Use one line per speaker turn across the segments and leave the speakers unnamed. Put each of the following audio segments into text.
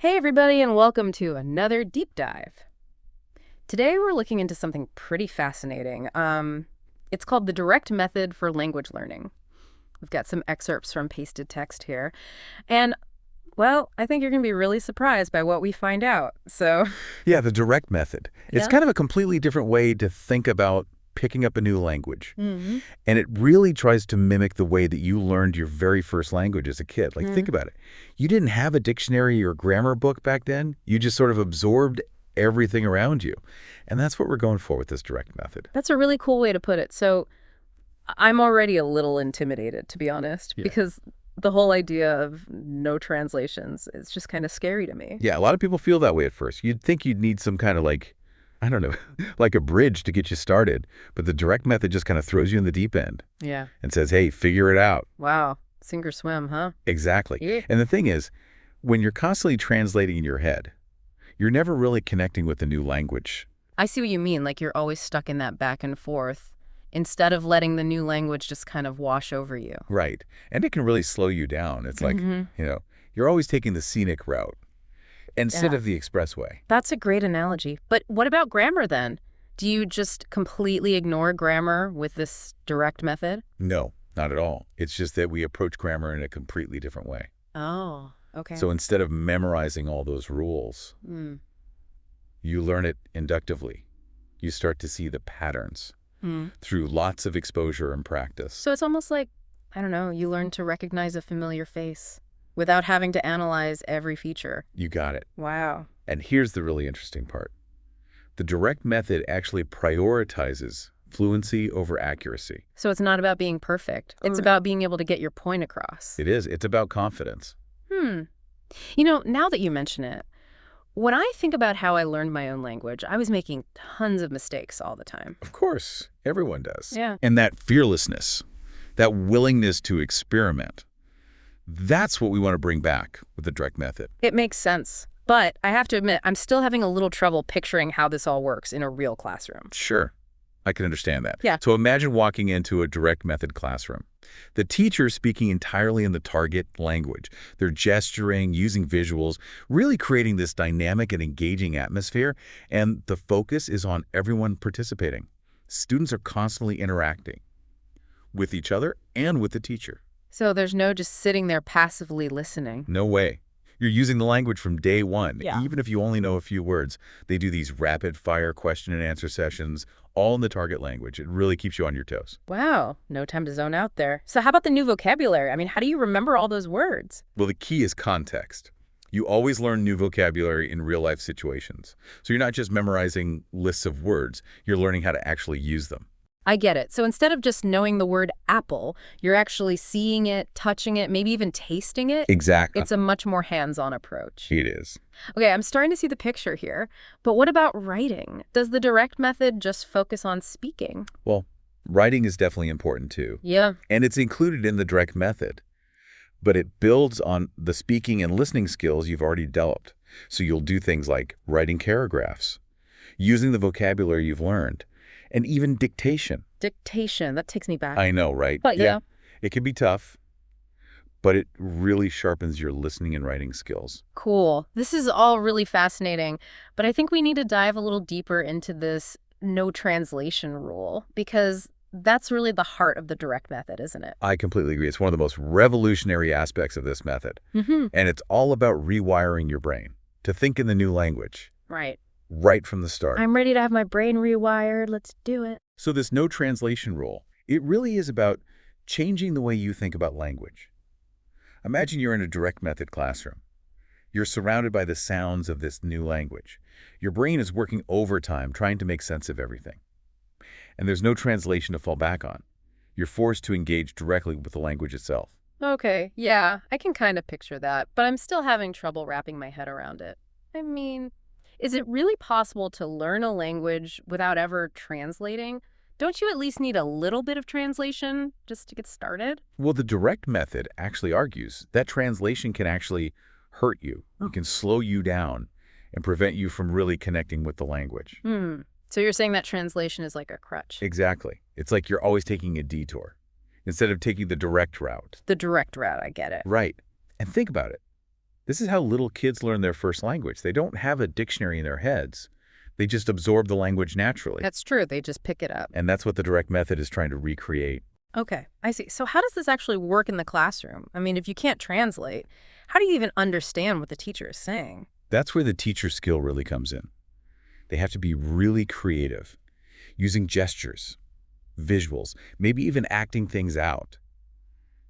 Hey everybody, and welcome to another deep dive. Today we're looking into something pretty fascinating. It's called the direct method for language learning. We've got some excerpts from pasted text here. And, well, I think you're going to be really surprised by what we find out.
Yeah, the direct method. It's
Yeah?
kind of a completely different way to think about picking up a new language.
Mm-hmm.
And it really tries to mimic the way that you learned your very first language as a kid. Like, think about it. You didn't have a dictionary or grammar book back then. You just sort of absorbed everything around you. And that's what we're going for with this direct method.
That's a really cool way to put it. So I'm already a little intimidated, to be honest,
Yeah.
because the whole idea of no translations is just kind of scary to me.
Yeah, a lot of people feel that way at first. You'd think you'd need some kind of I don't know, like a bridge to get you started. But the direct method just kind of throws you in the deep end
Yeah.
and says, hey, figure it out.
Wow. Sink or swim, huh?
Exactly.
Yeah.
And the thing is, when you're constantly translating in your head, you're never really connecting with the new language.
I see what you mean. Like you're always stuck in that back and forth instead of letting the new language just kind of wash over you.
Right. And it can really slow you down. It's like, you're always taking the scenic route instead
Yeah.
of the expressway.
That's a great analogy. But what about grammar then? Do you just completely ignore grammar with this direct method?
No, not at all. It's just that we approach grammar in a completely different way.
Oh, okay.
So instead of memorizing all those rules,
Mm.
you learn it inductively. You start to see the patterns
Mm.
through lots of exposure and practice.
So it's almost like, I don't know, you learn to recognize a familiar face without having to analyze every feature.
You got it.
Wow.
And here's the really interesting part. The direct method actually prioritizes fluency over accuracy.
So it's not about being perfect. It's about being able to get your point across.
It is. It's about confidence.
Now that you mention it, when I think about how I learned my own language, I was making tons of mistakes all the time.
Of course, everyone does.
Yeah.
And that fearlessness, that willingness to experiment, that's what we want to bring back with the direct method.
It makes sense. But I have to admit, I'm still having a little trouble picturing how this all works in a real classroom.
Sure, I can understand that.
Yeah.
So imagine walking into a direct method classroom. The teacher speaking entirely in the target language. They're gesturing, using visuals, really creating this dynamic and engaging atmosphere, and the focus is on everyone participating. Students are constantly interacting with each other and with the teacher.
So there's no just sitting there passively listening.
No way. You're using the language from day one,
Yeah.
even if you only know a few words. They do these rapid-fire question and answer sessions, all in the target language. It really keeps you on your toes.
Wow, no time to zone out there. So how about the new vocabulary? I mean, how do you remember all those words?
Well, the key is context. You always learn new vocabulary in real-life situations. So you're not just memorizing lists of words. You're learning how to actually use them.
I get it. So instead of just knowing the word apple, you're actually seeing it, touching it, maybe even tasting it.
Exactly.
It's a much more hands-on approach.
It is.
Okay, I'm starting to see the picture here. But what about writing? Does the direct method just focus on speaking?
Well, writing is definitely important too.
Yeah.
And it's included in the direct method. But it builds on the speaking and listening skills you've already developed. So you'll do things like writing paragraphs, using the vocabulary you've learned, and even dictation.
Dictation, that takes me back.
I know, right?
But yeah.
It can be tough, but it really sharpens your listening and writing skills.
Cool. This is all really fascinating, but I think we need to dive a little deeper into this no translation rule, because that's really the heart of the direct method, isn't it?
I completely agree. It's one of the most revolutionary aspects of this method.
Mm-hmm.
And it's all about rewiring your brain to think in the new language right from the start.
I'm ready to have my brain rewired. Let's do it.
So this no translation rule, it really is about changing the way you think about language. Imagine you're in a direct method classroom. You're surrounded by the sounds of this new language. Your brain is working overtime trying to make sense of everything. And there's no translation to fall back on. You're forced to engage directly with the language itself.
Okay, yeah, I can kind of picture that, but I'm still having trouble wrapping my head around it. I mean, is it really possible to learn a language without ever translating? Don't you at least need a little bit of translation just to get started?
Well, the direct method actually argues that translation can actually hurt you. It can slow you down and prevent you from really connecting with the language.
So you're saying that translation is like a crutch?
Exactly. It's like you're always taking a detour instead of taking the direct route.
The direct route, I get it.
Right. And think about it. This is how little kids learn their first language. They don't have a dictionary in their heads. They just absorb the language naturally.
That's true. They just pick it up.
And that's what the direct method is trying to recreate.
Okay, I see. So how does this actually work in the classroom? I mean, if you can't translate, how do you even understand what the teacher is saying?
That's where the teacher skill really comes in. They have to be really creative, using gestures, visuals, maybe even acting things out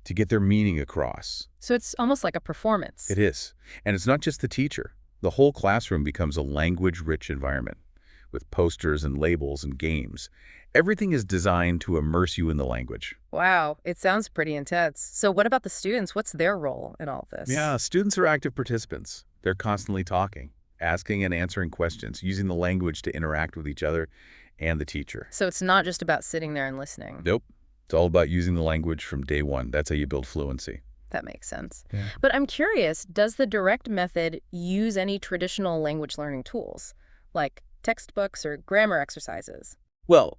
to get their meaning across.
So it's almost like a performance.
It is. And it's not just the teacher. The whole classroom becomes a language-rich environment with posters and labels and games. Everything is designed to immerse you in the language.
Wow, it sounds pretty intense. So what about the students? What's their role in all this?
Yeah, students are active participants. They're constantly talking, asking and answering questions, using the language to interact with each other and the teacher.
So it's not just about sitting there and listening.
Nope. It's all about using the language from day one. That's how you build fluency.
That makes sense.
Yeah.
But I'm curious, does the direct method use any traditional language learning tools, like textbooks or grammar exercises?
Well,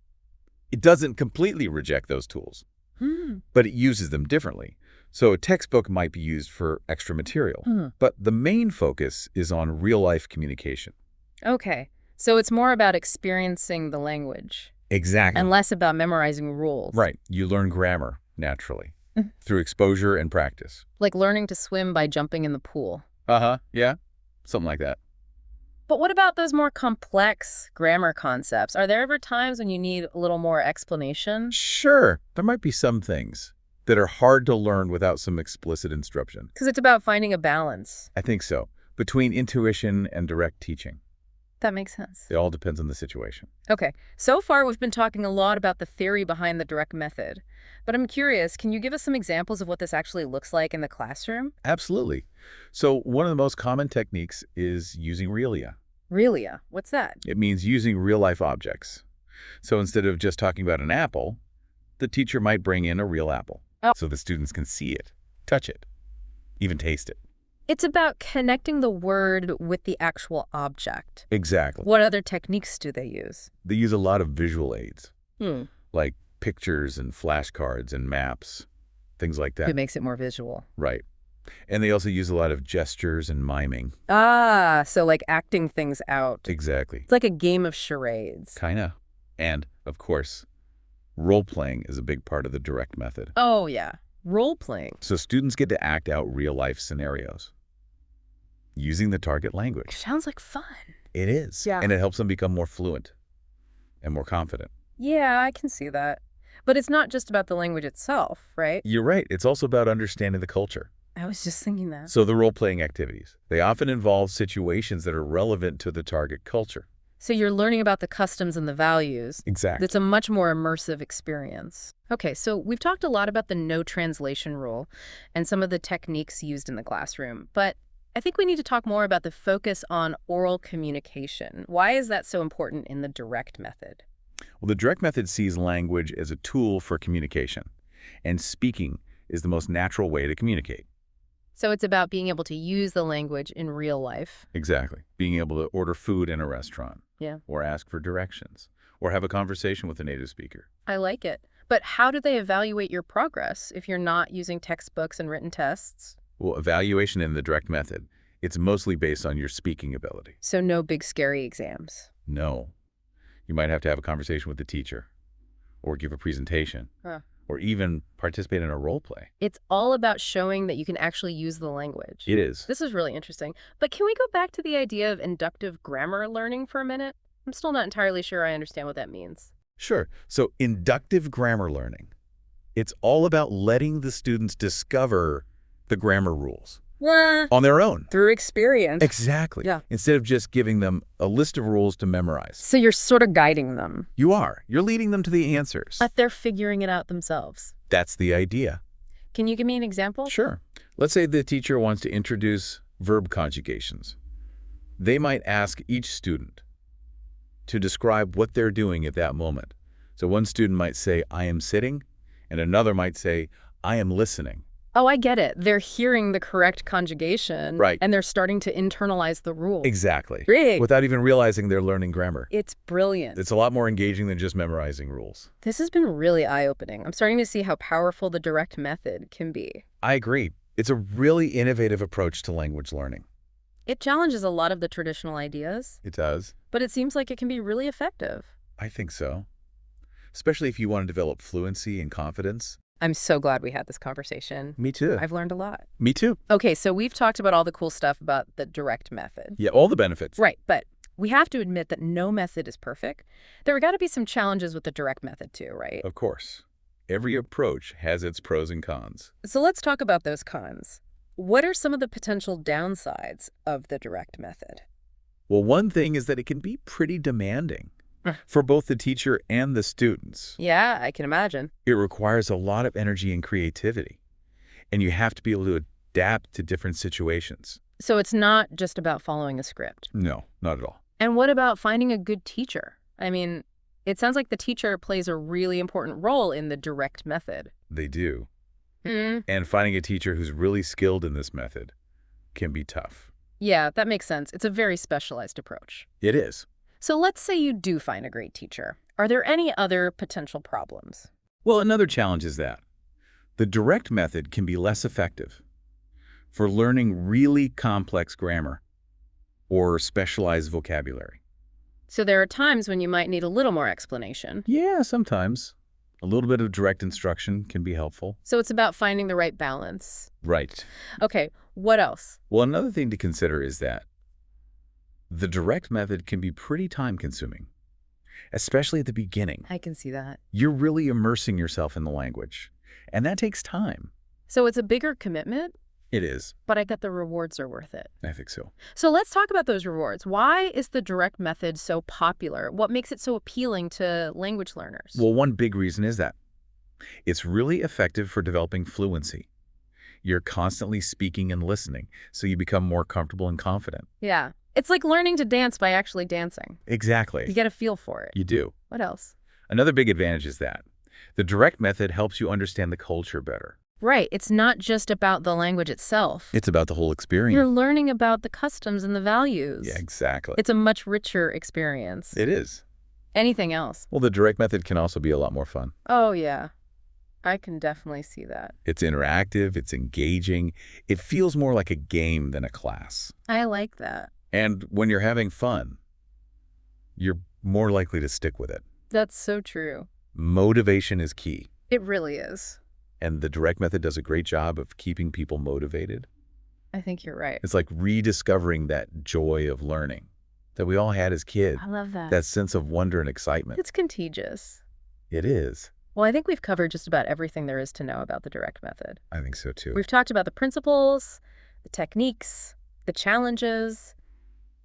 it doesn't completely reject those tools,
Hmm.
but it uses them differently. So a textbook might be used for extra material, but the main focus is on real-life communication.
Okay, so it's more about experiencing the language
Exactly.
and less about memorizing rules.
Right. You learn grammar naturally through exposure and practice.
Like learning to swim by jumping in the pool.
Uh-huh. Yeah. Something like that.
But what about those more complex grammar concepts? Are there ever times when you need a little more explanation?
Sure. There might be some things that are hard to learn without some explicit instruction.
Because it's about finding a balance.
I think so. Between intuition and direct teaching.
That makes sense.
It all depends on the situation.
Okay, so far we've been talking a lot about the theory behind the direct method. But I'm curious, can you give us some examples of what this actually looks like in the classroom?
Absolutely. So one of the most common techniques is using realia.
Realia, what's that?
It means using real-life objects. So instead of just talking about an apple, the teacher might bring in a real apple so the students can see it, touch it, even taste it.
It's about connecting the word with the actual object.
Exactly.
What other techniques do they use?
They use a lot of visual aids, like pictures and flashcards and maps, things like that.
It makes it more visual.
Right. And they also use a lot of gestures and miming.
Ah, so like acting things out.
Exactly.
It's like a game of charades.
Kinda. And, of course, role-playing is a big part of the direct method.
Oh, yeah. Role-playing.
So students get to act out real-life scenarios using the target language.
Sounds like fun.
It is.
Yeah.
And it helps them become more fluent and more confident.
Yeah, I can see that. But it's not just about the language itself, right?
You're right. It's also about understanding the culture.
I was just thinking that.
So the role-playing activities, they often involve situations that are relevant to the target culture.
So you're learning about the customs and the values.
Exactly.
It's a much more immersive experience. Okay, so we've talked a lot about the no translation rule and some of the techniques used in the classroom, but I think we need to talk more about the focus on oral communication. Why is that so important in the direct method?
Well, the direct method sees language as a tool for communication, and speaking is the most natural way to communicate.
So it's about being able to use the language in real life.
Exactly. Being able to order food in a restaurant.
Yeah.
Or ask for directions. Or have a conversation with a native speaker.
I like it. But how do they evaluate your progress if you're not using textbooks and written tests?
Well, evaluation in the direct method, it's mostly based on your speaking ability.
So no big scary exams.
No. You might have to have a conversation with the teacher. Or give a presentation. Or even participate in a role play.
It's all about showing that you can actually use the language.
It is.
This is really interesting. But can we go back to the idea of inductive grammar learning for a minute? I'm still not entirely sure I understand what that means.
Sure. So inductive grammar learning, it's all about letting the students discover the grammar rules on their own.
Through experience.
Exactly.
Yeah.
Instead of just giving them a list of rules to memorize.
So you're sort of guiding them.
You are. You're leading them to the answers.
But they're figuring it out themselves.
That's the idea.
Can you give me an example?
Sure. Let's say the teacher wants to introduce verb conjugations. They might ask each student to describe what they're doing at that moment. So one student might say, I am sitting, and another might say, I am listening.
Oh, I get it. They're hearing the correct conjugation.
Right.
And they're starting to internalize the rules.
Exactly.
Great.
Without even realizing they're learning grammar.
It's brilliant.
It's a lot more engaging than just memorizing rules.
This has been really eye-opening. I'm starting to see how powerful the direct method can be.
I agree. It's a really innovative approach to language learning.
It challenges a lot of the traditional ideas,
It does.
but it seems like it can be really effective.
I think so. Especially if you want to develop fluency and confidence.
I'm so glad we had this conversation.
Me too.
I've learned a lot.
Me too.
Okay, so we've talked about all the cool stuff about the direct method.
Yeah, all the benefits.
Right, but we have to admit that no method is perfect. There are got to be some challenges with the direct method too, right?
Of course. Every approach has its pros and cons.
So let's talk about those cons. What are some of the potential downsides of the direct method?
Well, one thing is that it can be pretty demanding for both the teacher and the students.
Yeah, I can imagine.
It requires a lot of energy and creativity, and you have to be able to adapt to different situations.
So it's not just about following a script.
No, not at all.
And what about finding a good teacher? I mean, it sounds like the teacher plays a really important role in the direct method.
They do.
Hmm.
And finding a teacher who's really skilled in this method can be tough.
Yeah, that makes sense. It's a very specialized approach.
It is.
So let's say you do find a great teacher. Are there any other potential problems?
Well, another challenge is that the direct method can be less effective for learning really complex grammar or specialized vocabulary.
So there are times when you might need a little more explanation.
Yeah, sometimes. A little bit of direct instruction can be helpful.
So it's about finding the right balance.
Right.
Okay, what else?
Well, another thing to consider is that the direct method can be pretty time-consuming, especially at the beginning.
I can see that.
You're really immersing yourself in the language, and that takes time.
So it's a bigger commitment,
It is.
but I bet the rewards are worth it.
I think so.
So let's talk about those rewards. Why is the direct method so popular? What makes it so appealing to language learners?
Well, one big reason is that it's really effective for developing fluency. You're constantly speaking and listening, so you become more comfortable and confident.
Yeah. It's like learning to dance by actually dancing. You
Exactly.
get a feel for it.
You do.
What else?
Another big advantage is that the direct method helps you understand the culture better.
Right. It's not just about the language itself.
It's about the whole experience.
You're learning about the customs and the values.
Yeah, exactly.
It's a much richer experience.
It is.
Anything else?
Well, the direct method can also be a lot more fun.
Oh, yeah. I can definitely see that.
It's interactive, it's engaging. It feels more like a game than a class.
I like that.
And when you're having fun, you're more likely to stick with it.
That's so true.
Motivation is key.
It really is.
And the direct method does a great job of keeping people motivated.
I think you're right.
It's like rediscovering that joy of learning that we all had as kids.
I love that.
That sense of wonder and excitement.
It's contagious.
It is.
Well, I think we've covered just about everything there is to know about the direct method.
I think so too.
We've talked about the principles, the techniques, the challenges,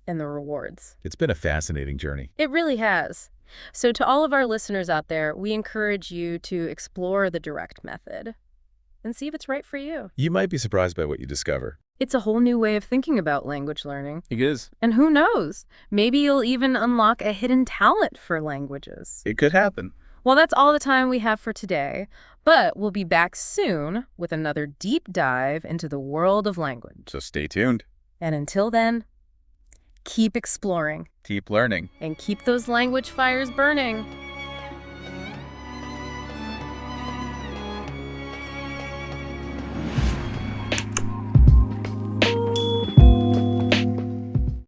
and the rewards.
It's been a fascinating journey.
It really has. So to all of our listeners out there, we encourage you to explore the direct method and see if it's right for you.
You might be surprised by what you discover.
It's a whole new way of thinking about language learning.
It is.
And who knows? Maybe you'll even unlock a hidden talent for languages.
It could happen.
Well, that's all the time we have for today, but we'll be back soon with another deep dive into the world of language.
So stay tuned.
And until then, keep exploring
Keep learning.
and keep those language fires burning.